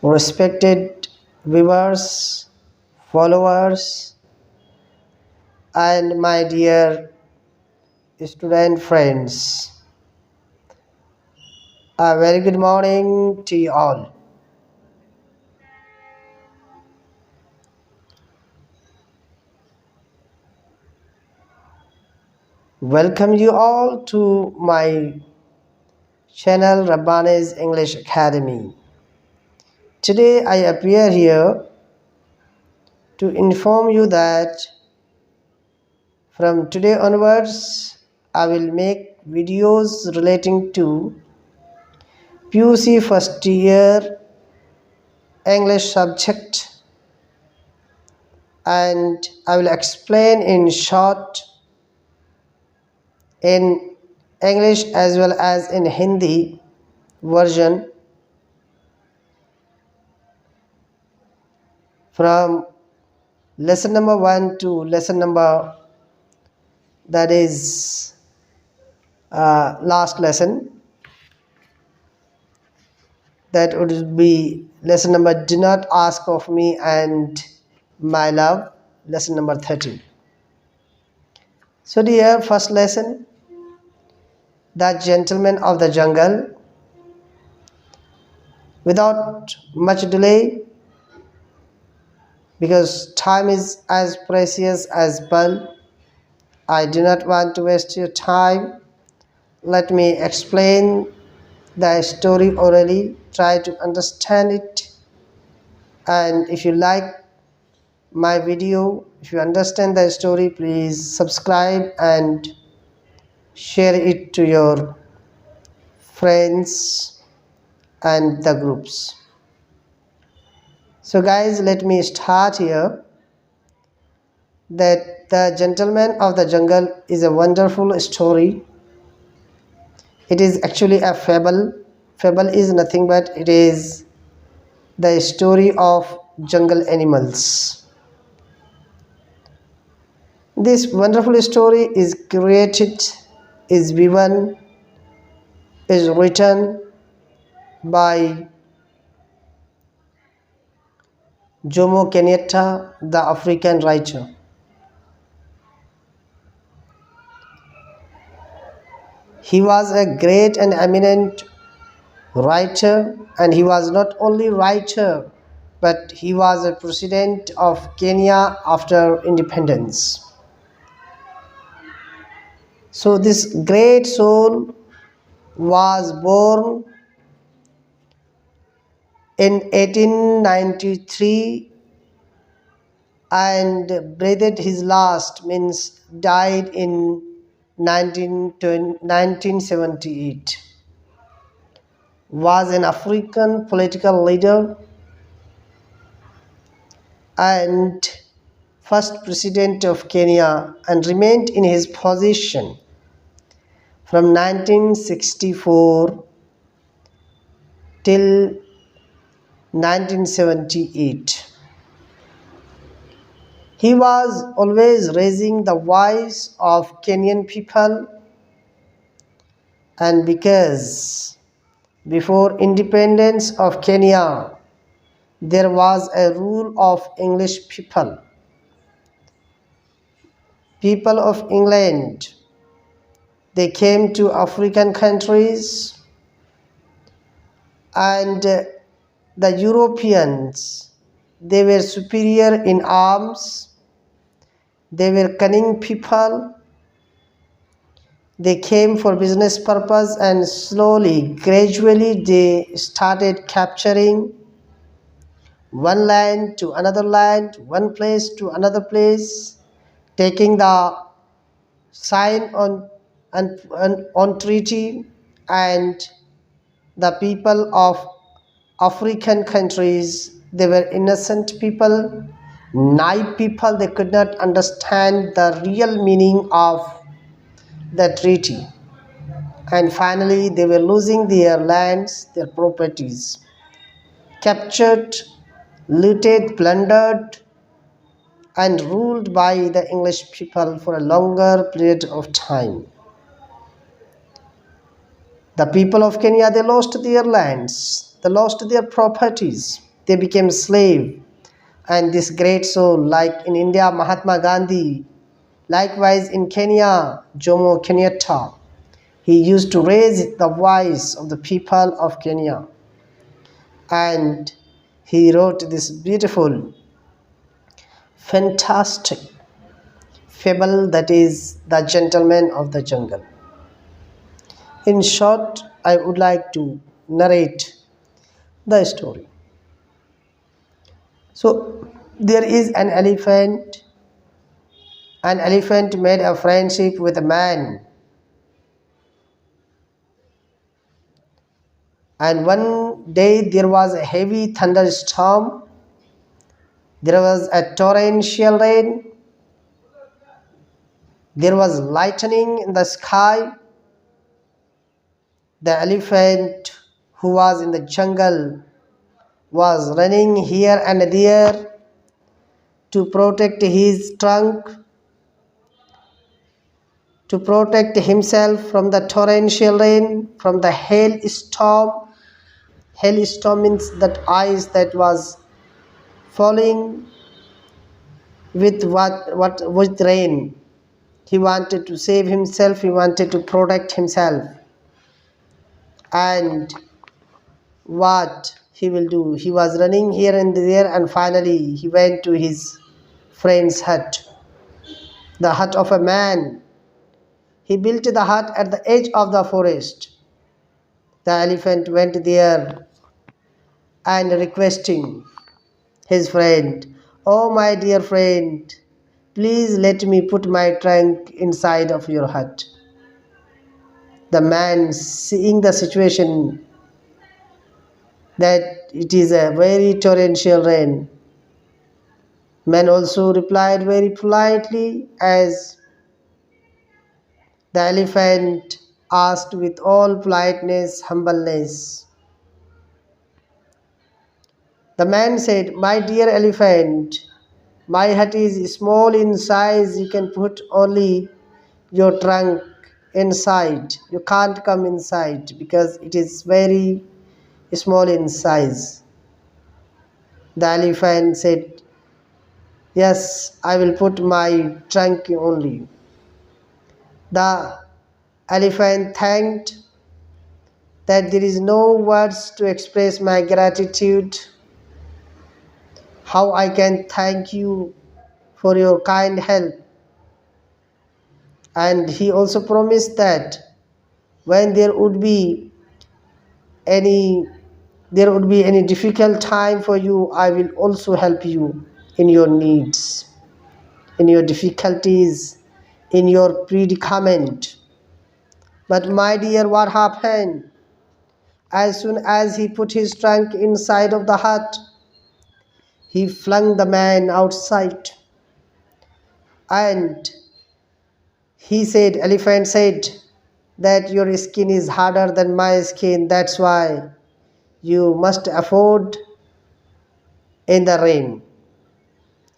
respected viewers, followers, and my dear student friends. A very good morning to you all. Welcome you all to my channel Rabbani's English Academy. Today I appear here to inform you that from today onwards I will make videos relating to PUC first year English subject, and I will explain in short in English as well as in Hindi version from lesson number 1 to lesson number, that is last lesson, that would be lesson number Do Not Ask of Me and My Love, lesson number 13. So dear, first lesson, The Gentleman of the Jungle. Without much delay, because time is as precious as pearl, I do not want to waste your time. Let me explain the story orally. Try to understand it, and if you like my video, if you understand the story, please subscribe and share it to your friends and the groups. So guys, let me start here. That The Gentleman of the Jungle is a wonderful story. It is actually a fable. Fable is nothing but it is the story of jungle animals. This wonderful story is created, is woven, is written by Jomo Kenyatta, the African writer. He was a great and eminent writer, and he was not only writer, but he was a president of Kenya after independence. So this great soul was born in 1893 and breathed his last, means died in 1978. Was an African political leader and first president of Kenya, and remained in his position from 1964 till 1978. He was always raising the voice of Kenyan people, and because before independence of Kenya there was a rule of English people. People of England, they came to African countries, and the Europeans, they were superior in arms, they were cunning people. They came for business purpose, and slowly, gradually they started capturing one land to another land, one place to another place, taking the sign on treaty, and the people of African countries, they were innocent people, naive people. They could not understand the real meaning of the treaty, and finally they were losing their lands, their properties, captured, looted, plundered, and ruled by the English people for a longer period of time. The people of Kenya, they lost their lands, they lost their properties, they became slave. And this great soul, like in India, Mahatma Gandhi, likewise in Kenya, Jomo Kenyatta, he used to raise the voice of the people of Kenya. And he wrote this beautiful, fantastic fable, that is The Gentleman of the Jungle. In short, I would like to narrate the story. So, there is an elephant. An elephant made a friendship with a man. And one day there was a heavy thunderstorm. There was a torrential rain. There was lightning in the sky. The elephant, who was in the jungle, was running here and there to protect his trunk, to protect himself from the torrential rain, from the hailstorm. Hailstorm means that ice that was falling with rain. He wanted to save himself, he wanted to protect himself. And what he will do? He was running here and there, and finally he went to his friend's hut, the hut of a man. He built the hut at the edge of the forest. The elephant went there and requesting his friend, "Oh, my dear friend, please let me put my trunk inside of your hut." The man, seeing the situation, that it is a very torrential rain, man also replied very politely, as the elephant asked with all politeness, humbleness. The man said, "My dear elephant, my hut is small in size. You can put only your trunk inside. You can't come inside because it is very small in size." The elephant said, "Yes, I will put my trunk only." The elephant thanked that there is no words to express my gratitude. How I can thank you for your kind help. And he also promised that when any there would be any difficult time for you, I will also help you in your needs, in your difficulties, in your predicament. But my dear, what happened? As soon as he put his trunk inside of the hut, he flung the man outside. And elephant said that your skin is harder than my skin. That's why you must afford in the rain.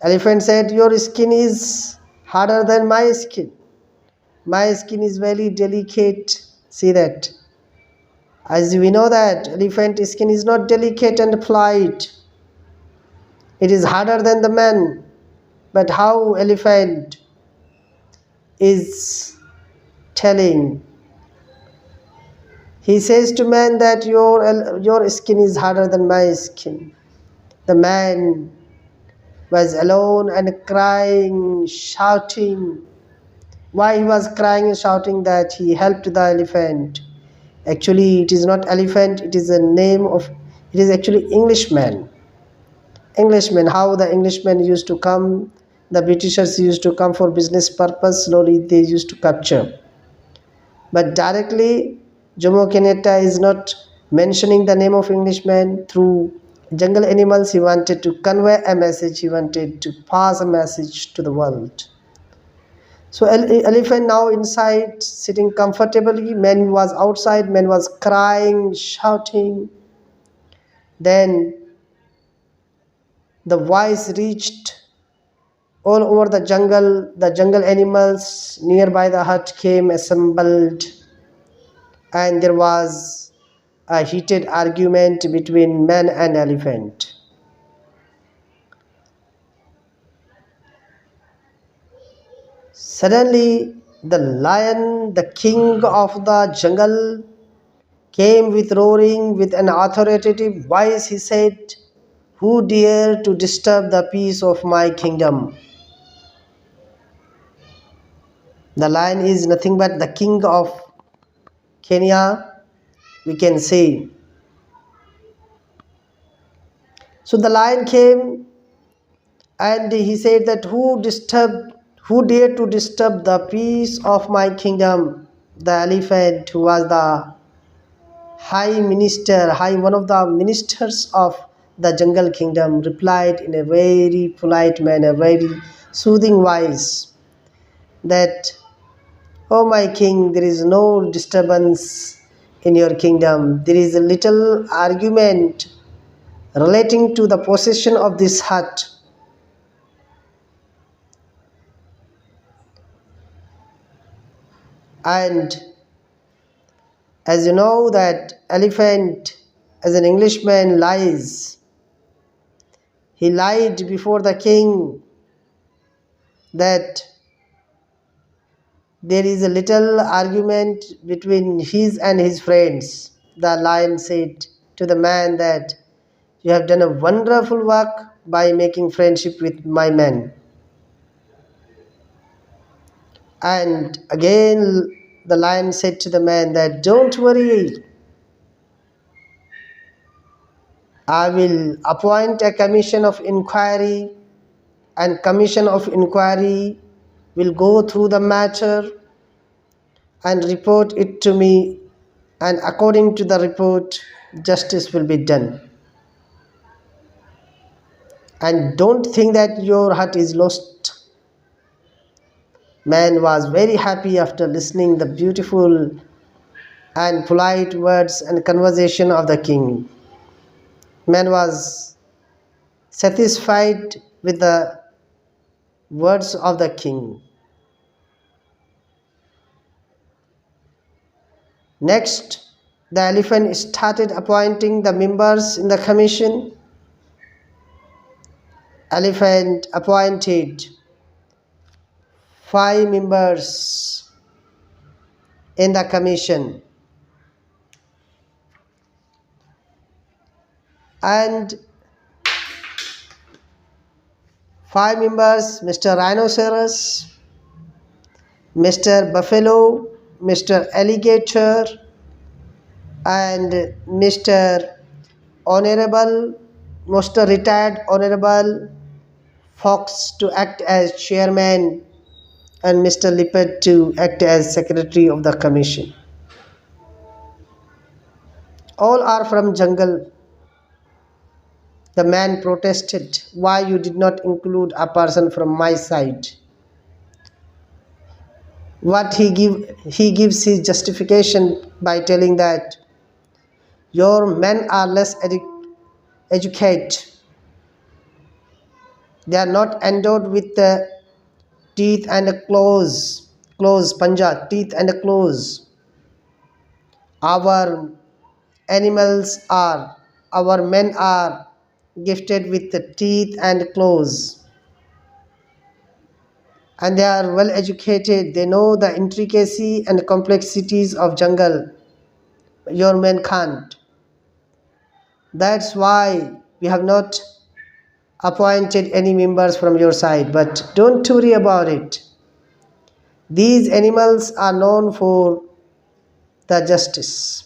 Elephant said, your skin is harder than my skin. My skin is very delicate. See that. As we know that elephant skin is not delicate and polite. It is harder than the man. But how elephant is telling? He says to man that your skin is harder than my skin. The man was alone and crying, shouting. Why he was crying and shouting? That he helped the elephant. Actually, it is not elephant, it is it is actually Englishman. Englishman, how the Englishmen used to come, the Britishers used to come for business purpose, slowly they used to capture. But directly, Jomo Kenyatta is not mentioning the name of Englishman. Through jungle animals, he wanted to convey a message, he wanted to pass a message to the world. So elephant now inside, sitting comfortably, man was outside, man was crying, shouting. Then the voice reached all over the jungle animals nearby the hut came assembled, and there was a heated argument between man and elephant. Suddenly, the lion, the king of the jungle, came with roaring, with an authoritative voice. He said, "Who dare to disturb the peace of my kingdom?" The lion is nothing but the king of Kenya, we can say. So the lion came and he said that who dare to disturb the peace of my kingdom? The elephant, who was the one of the ministers of the jungle kingdom, replied in a very polite manner, very soothing voice, that, "Oh my king, there is no disturbance in your kingdom. There is a little argument relating to the possession of this hut." And as you know that elephant, as an Englishman, lies. He lied before the king that there is a little argument between his and his friends. The lion said to the man that, "You have done a wonderful work by making friendship with my men." And again the lion said to the man that, "Don't worry, I will appoint a commission of inquiry, and commission of inquiry will go through the matter and report it to me, and according to the report justice will be done. And don't think that your heart is lost." Man was very happy after listening the beautiful and polite words and conversation of the king. Man was satisfied with the words of the king. Next, the elephant started appointing the members in the commission. Elephant appointed 5 members in the commission, and 5 members: Mr. Rhinoceros, Mr. Buffalo, Mr. Alligator, and Mr. Honorable, Mr. Retired Honorable Fox to act as chairman, and Mr. Leopard to act as secretary of the commission. All are from jungle. The man protested, "Why you did not include a person from my side?" What he gives his justification by telling that your men are less educated. They are not endowed with the teeth and claws, panja, teeth and claws. Our our men are gifted with the teeth and claws, and they are well educated. They know the intricacy and complexities of jungle. Your men can't. That's why we have not appointed any members from your side. But don't worry about it. These animals are known for the justice.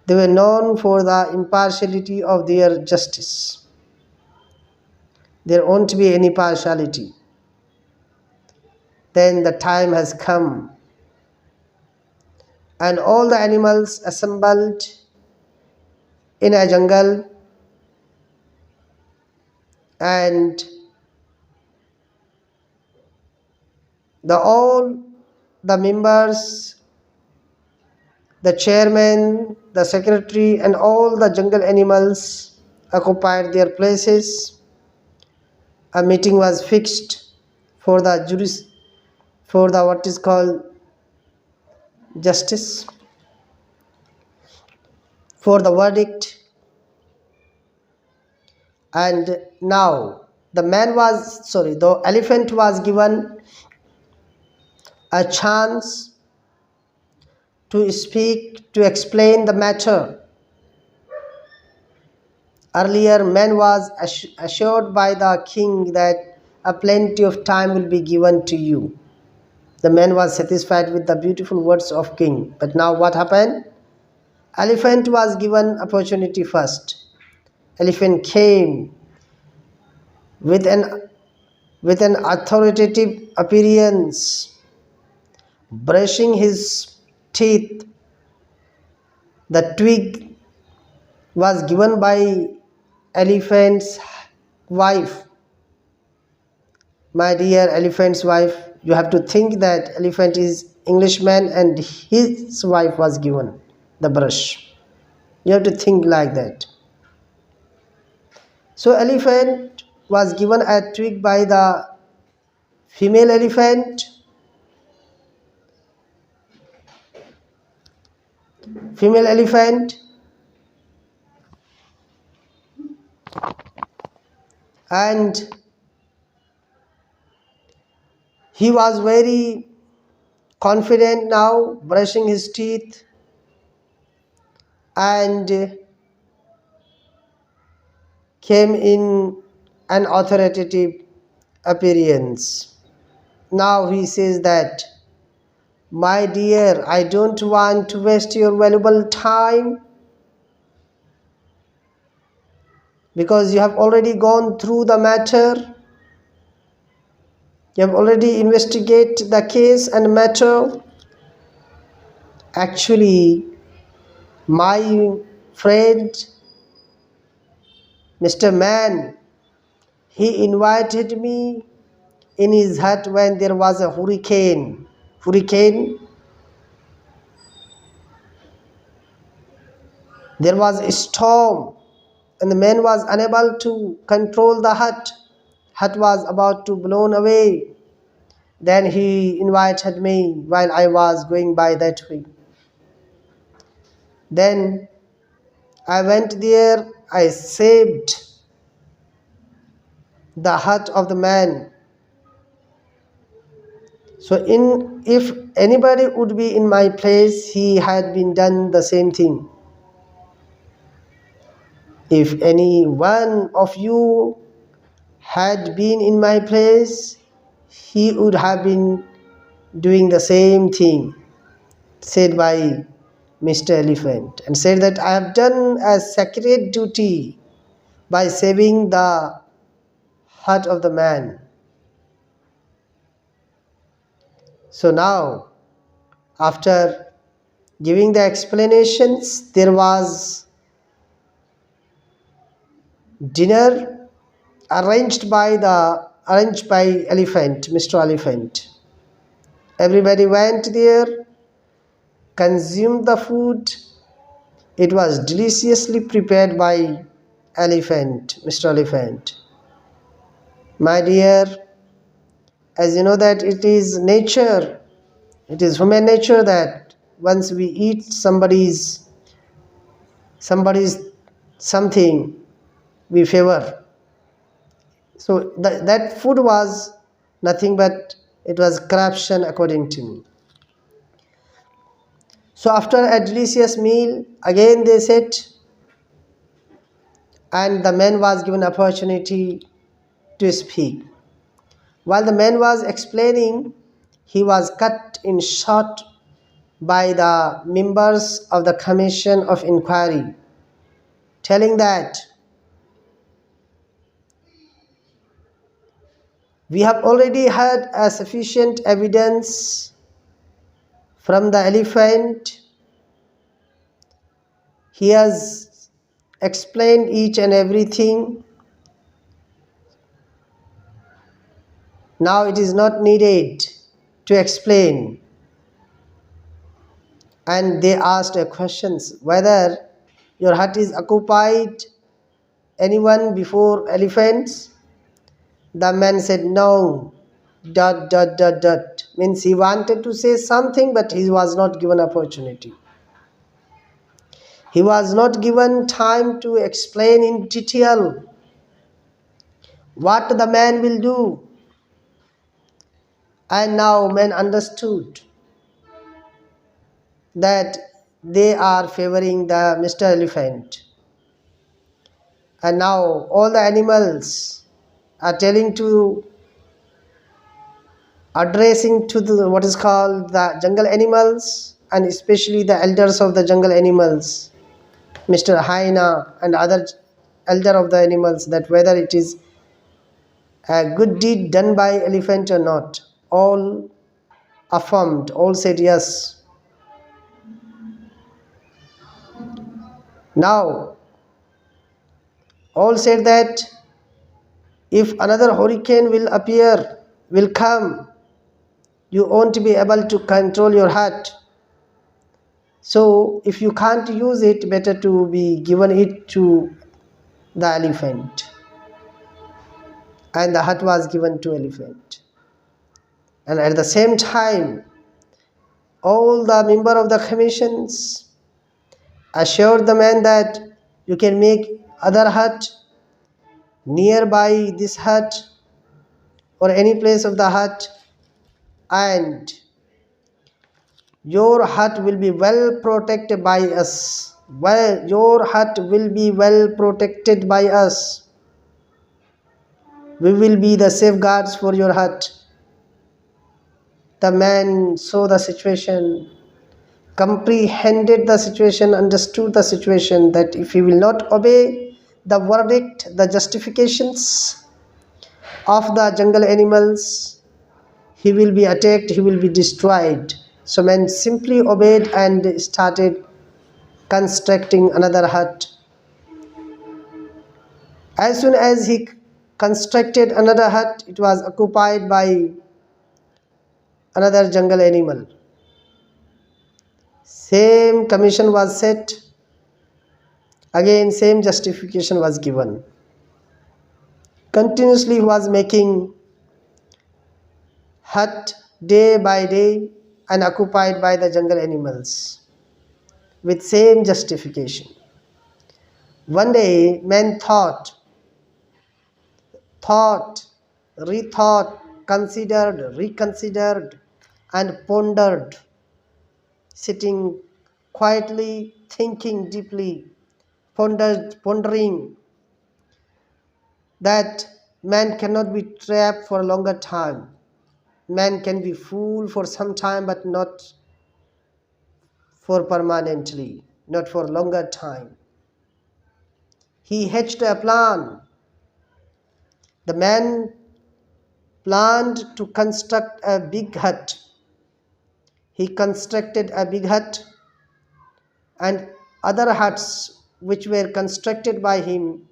They were known for the impartiality of their justice. There won't be any partiality. Then the time has come, and all the animals assembled in a jungle, and all the members, the chairman, the secretary, and all the jungle animals occupied their places. A meeting was fixed for the what is called justice, for the verdict. And now the elephant was given a chance to speak, to explain the matter. Earlier, man was assured by the king that a plenty of time will be given to you. The man was satisfied with the beautiful words of king. But now what happened? Elephant was given opportunity first. Elephant came with an authoritative appearance, brushing his teeth. The twig was given by elephant's wife. My dear elephant's wife, you have to think that elephant is Englishman and his wife was given the brush. You have to think like that. So elephant was given a twig by the female elephant. Female elephant, and he was very confident now, brushing his teeth and came in an authoritative appearance. Now he says that, my dear, I don't want to waste your valuable time because you have already gone through the matter. You have already investigated the case and matter. Actually, my friend, Mr. Man, he invited me in his hut when there was a hurricane. There was a storm and the man was unable to control the hut. Hut was about to blown away. Then he invited me while I was going by that way. Then I went there. I saved the hut of the man. So if anybody would be in my place, he had been done the same thing. If any one of you had been in my place, he would have been doing the same thing, said by Mr. Elephant, and said that I have done a sacred duty by saving the hut of the man. So now, after giving the explanations, there was dinner arranged by Elephant, Mr. Elephant. Everybody went there, consumed the food. It was deliciously prepared by Elephant, Mr. Elephant. My dear, as you know that it is nature, it is human nature that once we eat somebody's something, we favor. So that food was nothing but it was corruption according to me. So after a delicious meal, again they sat and the man was given opportunity to speak. While the man was explaining, he was cut in short by the members of the Commission of Inquiry, telling that we have already had a sufficient evidence from the elephant. He has explained each and everything. Now it is not needed to explain. And they asked questions whether your hut is occupied anyone before elephants. The man said no, ... Means he wanted to say something but he was not given opportunity. He was not given time to explain in detail what the man will do. And now men understood that they are favoring the Mr. Elephant. And now all the animals are telling to addressing to the what is called the jungle animals, and especially the elders of the jungle animals, Mr. Hyena and other elder of the animals, that whether it is a good deed done by elephant or not. All affirmed, all said yes. Now all said that if another hurricane will appear, will come, you won't be able to control your heart. So if you can't use it, better to be given it to the elephant. And the hut was given to elephant. And at the same time, all the member of the commissions assured the man that you can make other hut nearby this hut or any place of the hut, and your hut will be well protected by us. Well, your hut will be well protected by us. We will be the safeguards for your hut. The man saw the situation, comprehended the situation, understood the situation, that if he will not obey the verdict, the justifications of the jungle animals, he will be attacked, he will be destroyed. So man simply obeyed and started constructing another hut. As soon as he constructed another hut, it was occupied by another jungle animal. Same commission was set, again same justification was given. Continuously he was making hut day by day and occupied by the jungle animals with same justification. One day man thought, rethought, considered, reconsidered, and pondered, sitting quietly, thinking deeply, pondering that man cannot be trapped for a longer time. Man can be fooled for some time, but not for permanently, not for longer time. He hatched a plan. The man planned to construct a big hut. He constructed a big hut, and other huts which were constructed by him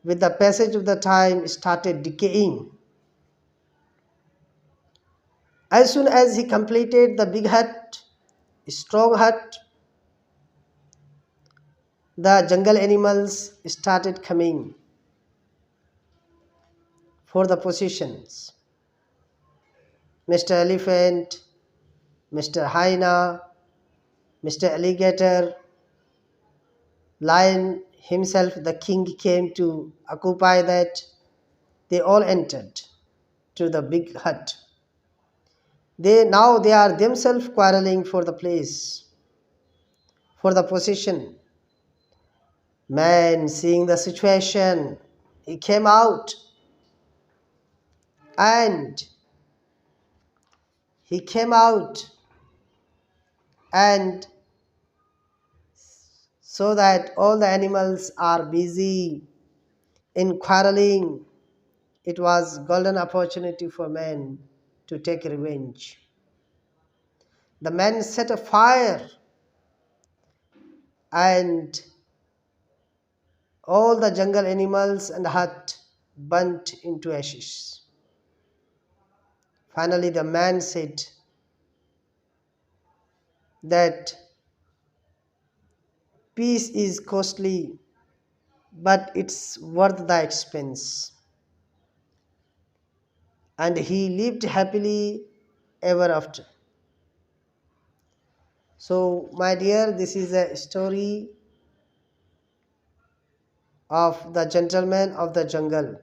with the passage of the time started decaying. As soon as he completed the big hut, strong hut, the jungle animals started coming for the positions. Mr. Elephant, Mr. Hyena, Mr. Alligator, Lion himself, the king, came to occupy that. They all entered to the big hut. Now they are themselves quarreling for the place, for the position. Man, seeing the situation, he came out, and he came out and so that all the animals are busy in quarreling. It was golden opportunity for man to take revenge. The man set a fire, and all the jungle animals and hut burnt into ashes. Finally, the man said that peace is costly, but it's worth the expense. And he lived happily ever after. So, my dear, this is a story of the gentleman of the jungle.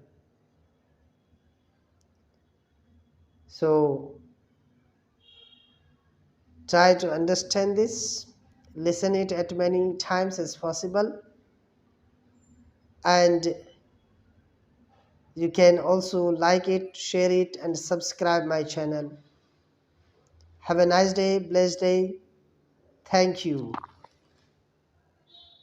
So try to understand this, listen it at many times as possible, and you can also like it, share it, and subscribe my channel. Have a nice day, blessed day. Thank you.